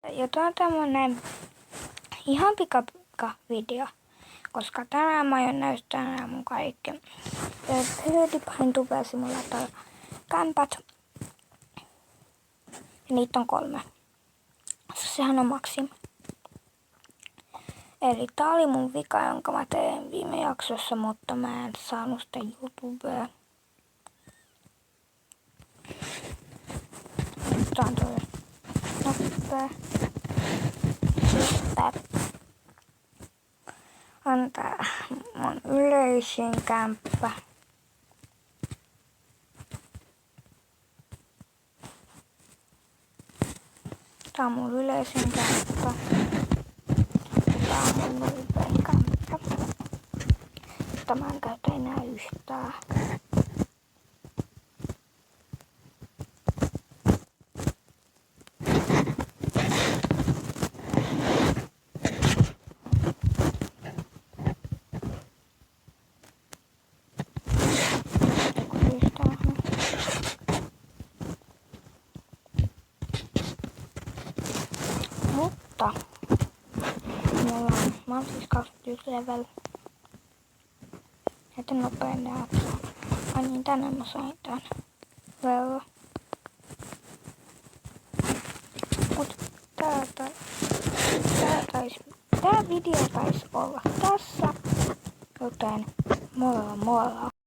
Jotain tämmönen ihan pika-video, koska tänään mä aion näyttää mun kaikki PewDiePien Tube-simulator kämpät. Ja niitä on 3. Sehän on maksimi. Eli tää oli mun vika, jonka mä tein viime jaksossa, mutta mä en saanut sitä YouTubeen. Tää on toi nopea. Sitten on tää mun yleisin kämppä. Tää on mun yleisin kämppä. Tää on mun nopein kämppä. Mutta mä en käytä enää yhtään. Mutta mä oon siis 21 level. Että nopein jakso. Ai niin, tänään mä sain tän level. Mut tää video taisi olla tässä. Joten molla.